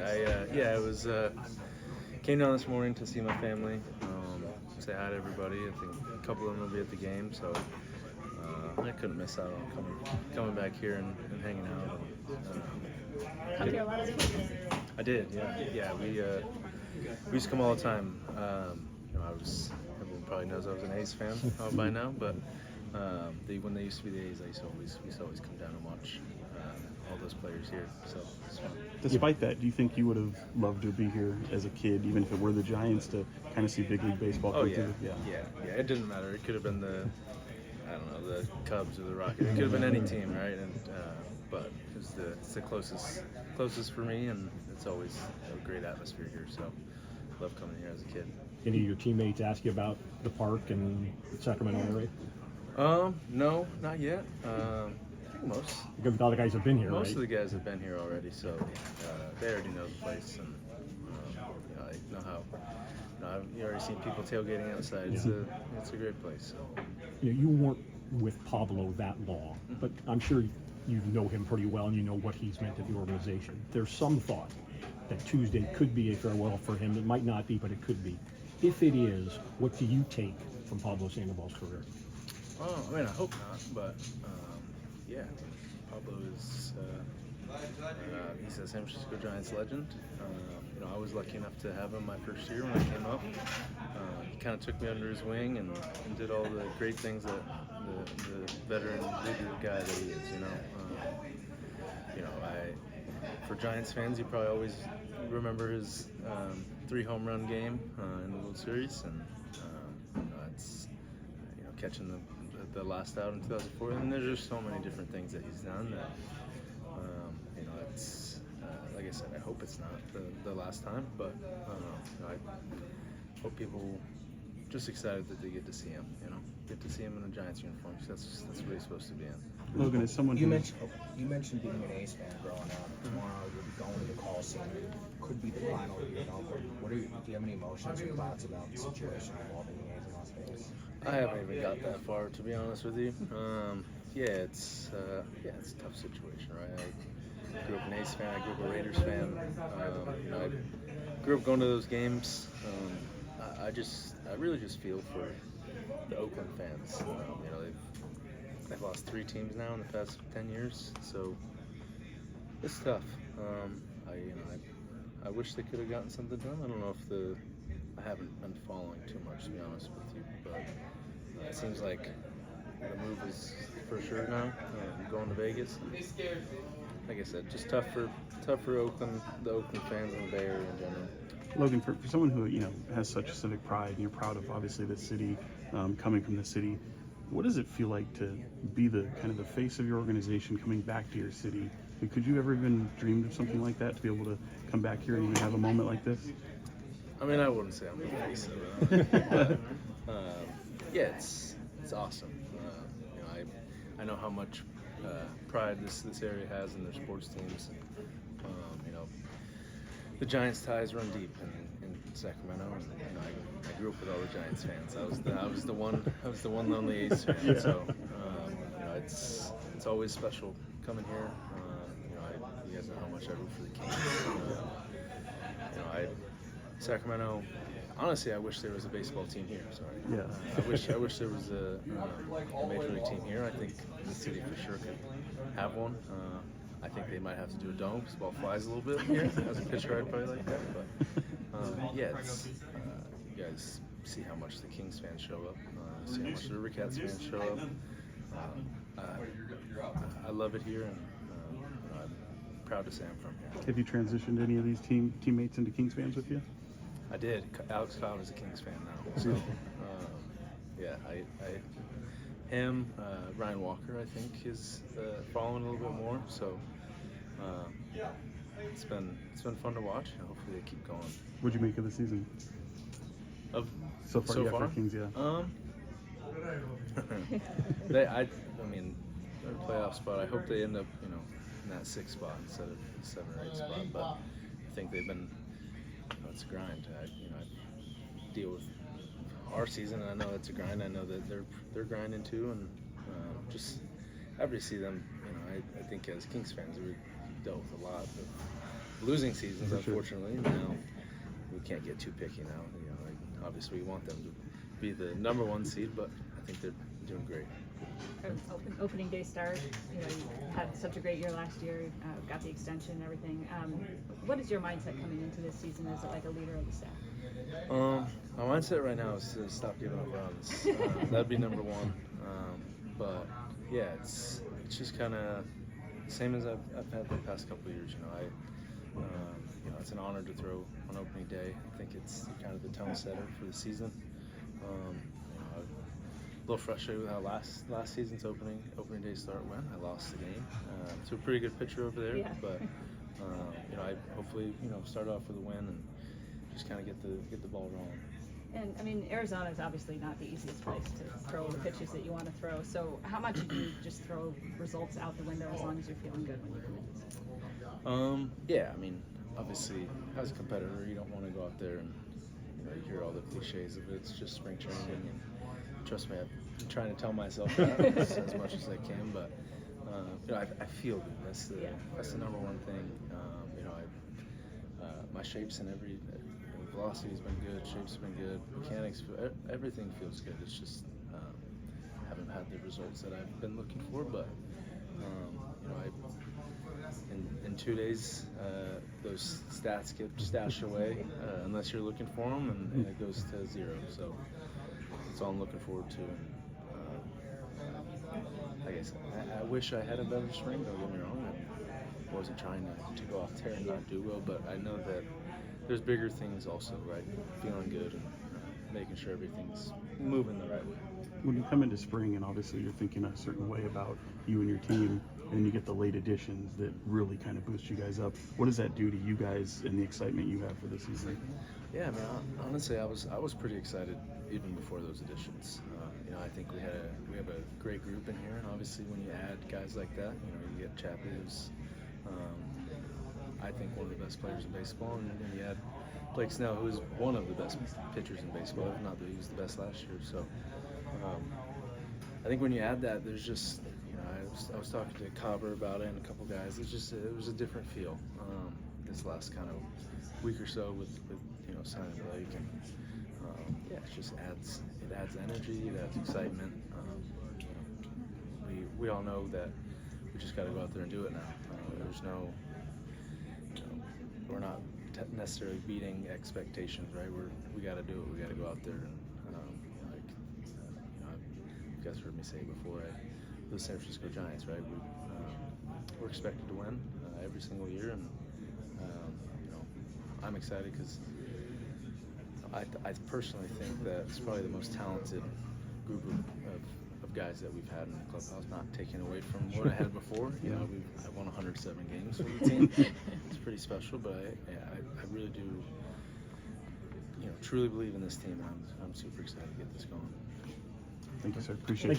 I was came down this morning to see my family, say hi to everybody. I think a couple of them will be at the game, so I couldn't miss out on coming back here and hanging out. Come here a lot of times. I did, yeah. We used to come all the time. Everyone probably knows I was an A's fan by now, but when they used to be the A's, we used to always come down and watch all those players here. So it's fun. Despite that, do you think you would have loved to be here as a kid, even if it were the Giants, to kind of see big league baseball come through? Yeah. It didn't matter. It could have been the Cubs or the Rockets. It could have been any team, right? And but it's the closest for me, and it's always a great atmosphere here. So love coming here as a kid. Any of your teammates ask you about the park and the Sacramento area? No, not yet. I think most. Because all the guys have been here, Most right? of the guys have been here already, so they already know the place, and I know how. I've already seen people tailgating outside. It's a great place. So. You weren't with Pablo that long, but I'm sure you know him pretty well and you know what he's meant to the organization. There's some thought that Tuesday could be a farewell for him. It might not be, but it could be. If it is, what do you take from Pablo Sandoval's career? I mean, I hope not, but Pablo is he's a San Francisco Giants legend. I was lucky enough to have him my first year when I came up. He kind of took me under his wing and did all the great things that the veteran leader guy that he is. For Giants fans, you probably always remember his 3 home run game in the World Series, and it's catching the last out in 2004. And there's just so many different things that he's done that it's like I said, I hope it's not the last time, but I hope people just excited that they get to see him. Get to see him in a Giants uniform. That's what he's supposed to be in. Logan, as someone you mentioned being an A's fan growing up. Tomorrow you'll be going to the Coliseum. Could be the final year. Do you have any emotions or thoughts about the situation involving the A's in Las Vegas? I haven't even got that far, to be honest with you. It's a tough situation, right? I grew up an A's fan. I grew up a Raiders fan. I grew up going to those games. I really just feel for the Oakland fans. They've lost 3 teams now in the past 10 years, so it's tough. I wish they could have gotten something done. I don't know if I haven't been following too much, to be honest with you, but it seems like the move is for sure now. Going to Vegas. Like I said, just tough for Oakland, the Oakland fans and the Bay Area in general. Logan, for someone who has such civic pride, and you're proud of obviously the city, coming from the city, what does it feel like to be the kind of the face of your organization coming back to your city? Could you ever even dreamed of something like that, to be able to come back here and even have a moment like this? I mean, I wouldn't say I'm the face of it. It's awesome. I know how much pride this area has in their sports teams. The Giants ties run deep in Sacramento, and I grew up with all the Giants fans. I was the one lonely A's fan. So it's always special coming here. You guys know how much I root for the Kings. Sacramento. Honestly, I wish there was a baseball team here. Sorry. Yeah. I wish there was a major league team here. I think the city for sure could have one. I think they might have to do a dome because the ball flies a little bit here. As a pitcher, I'd probably like that. But you guys see how much the Kings fans show up. See how much the River Cats fans show up. I love it here, and I'm proud to say I'm from here. Have you transitioned any of these teammates into Kings fans with you? I did. Alex Cobb is a Kings fan now. So, him, Ryan Walker, I think, is following a little bit more. So, it's been fun to watch. Hopefully, they keep going. What'd you make of the season? So far? For Kings, yeah. I mean, they're a playoff spot. I hope they end up, in that 6th spot instead of 7 or 8 spot. But I think they've been. It's a grind. I deal with our season, and I know it's a grind. I know that they're grinding too, and happy to see them. I think as Kings fans, we dealt with a lot of losing seasons, For sure. unfortunately. Now we can't get too picky now. You know, like, obviously we want them to be the #1 seed, but I think they're doing great. Opening day start, you know, you had such a great year last year, got the extension and everything. What is your mindset coming into this season as like a leader of the staff? My mindset right now is to stop giving up runs. That'd be #1. But yeah, it's just kind of same as I've had the past couple of years. You know, you know, it's an honor to throw on opening day. I think it's kind of the tone setter for the season. You know, a little frustrated with how last season's opening day start went. I lost the game to a pretty good pitcher over there, Yeah. but you know, I hopefully, you know, start off with a win and just kind of get the ball rolling. And I mean, Arizona is obviously not the easiest place to throw the pitches that you want to throw. So how much do you just throw results out the window as long as you're feeling good when you come in? Yeah, I mean, obviously, as a competitor, you don't want to go out there and, you know, you hear all the cliches of it. It's just spring training, and trust me, I'm trying to tell myself that as much as I can. But you know, I feel good. That's the #1 thing. You know, my shapes and velocity's been good, shape's been good, mechanics, everything feels good. It's just haven't had the results that I've been looking for, but you know, in 2 days those stats get stashed away unless you're looking for them, and it goes to 0. So that's all I'm looking forward to. And, like I said, I wish I had a better spring. Don't get me wrong. I wasn't trying to go out there and not do well, but I know that there's bigger things also, right? Feeling good and making sure everything's moving the right way. When you come into spring and obviously you're thinking a certain way about you and your team, and then you get the late additions that really kind of boost you guys up, what does that do to you guys and the excitement you have for the season? Yeah, I mean, honestly, I was pretty excited even before those additions. You know, I think we have a great group in here, and obviously when you add guys like that, you know, you get Chappie, who's I think one of the best players in baseball, and you had Blake Snell, who is one of the best pitchers in baseball, if not that he was the best last year. So I think when you add that, there's just, you know, I was talking to Cobber about it and a couple guys. It was a different feel this last kind of week or so with you know, signing Blake, and yeah, it just adds energy, it adds excitement. You know, we all know that we just got to go out there and do it now. There's no, you know, we're not necessarily beating expectations, right? We got to do it. We got to go out there and like you know, you guys heard me say before, the San Francisco Giants, right? We're expected to win every single year, and you know, I'm excited because I personally think that it's probably the most talented group of guys that we've had in the clubhouse, not taking away from what I had before. You know, I won 107 games for the team. It's pretty special, but I really do, you know, truly believe in this team. I'm super excited to get this going. Thank you, sir. Appreciate it.